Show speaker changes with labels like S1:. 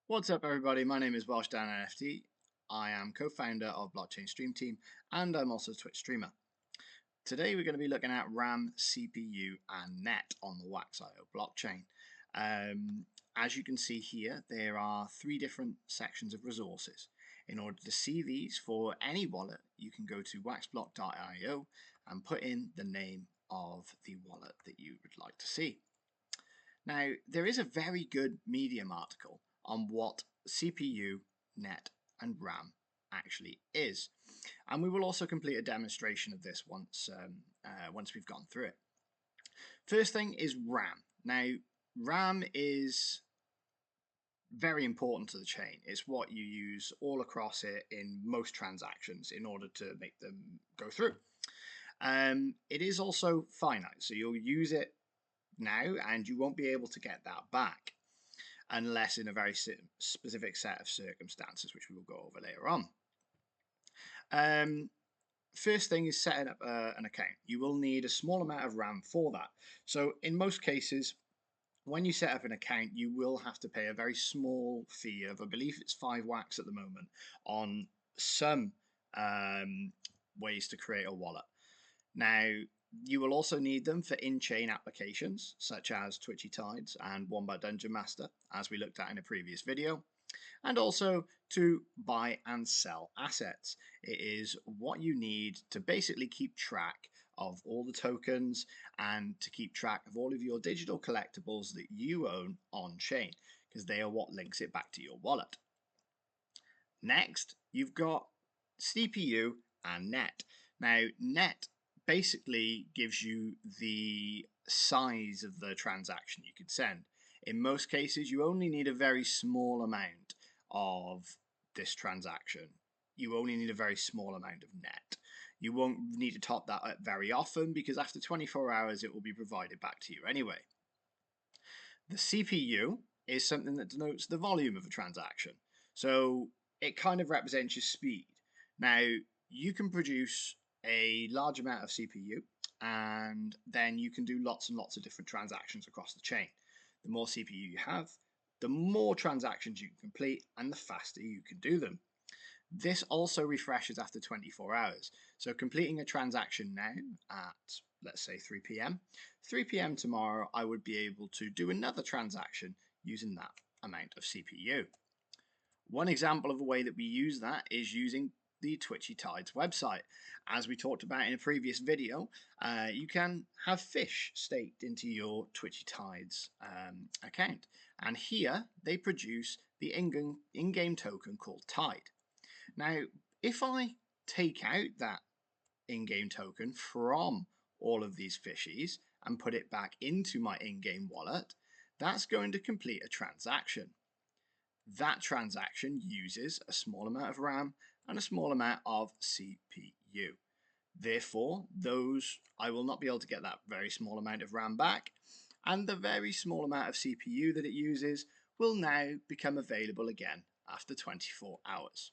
S1: What's up, everybody? My name is Welsh Dan NFT. I am co-founder of Blockchain Stream Team, and I'm also a Twitch streamer. Today, we're going to be looking at RAM, CPU, and net on the Wax.io blockchain. As you can see here, there are three different sections of resources. In order to see these for any wallet, you can go to waxblock.io and put in the name of the wallet that you would like to see. Now, there is a very good Medium article on what CPU, net, and RAM actually is. And we will also complete a demonstration of this once we've gone through it. First thing is RAM. Now, RAM is very important to the chain. It's what you use all across it in most transactions in order to make them go through. It is also finite, so you'll use it now and you won't be able to get that back unless in a very specific set of circumstances, which we will go over later on. First thing is setting up an account. You will need a small amount of RAM for that. So in most cases, when you set up an account, you will have to pay a very small fee of, I believe it's 5 wax at the moment, on some ways to create a wallet. Now, you will also need them for in-chain applications, such as Twitchy Tides and Wombat Dungeon Master, as we looked at in a previous video, and also to buy and sell assets. It is what you need to basically keep track of all the tokens and to keep track of all of your digital collectibles that you own on-chain, because they are what links it back to your wallet. Next, you've got CPU and net. Now, net basically gives you the size of the transaction you could send. In most cases, you only need a very small amount of this transaction. You only need a very small amount of net. You won't need to top that up very often because after 24 hours, it will be provided back to you anyway. The CPU is something that denotes the volume of a transaction. So it kind of represents your speed. Now, you can produce a large amount of CPU and then you can do lots and lots of different transactions across the chain. The more CPU you have, the more transactions you can complete and the faster you can do them. This also refreshes after 24 hours. So completing a transaction now at, let's say, 3 p.m. 3 p.m. tomorrow, I would be able to do another transaction using that amount of CPU. One example of a way that we use that is using the Twitchy Tides website. As we talked about in a previous video, you can have fish staked into your Twitchy Tides account. And here they produce the in-game token called Tide. Now, if I take out that in-game token from all of these fishies and put it back into my in-game wallet, that's going to complete a transaction. That transaction uses a small amount of RAM and a small amount of CPU. Therefore, I will not be able to get that very small amount of RAM back, and the very small amount of CPU that it uses will now become available again after 24 hours.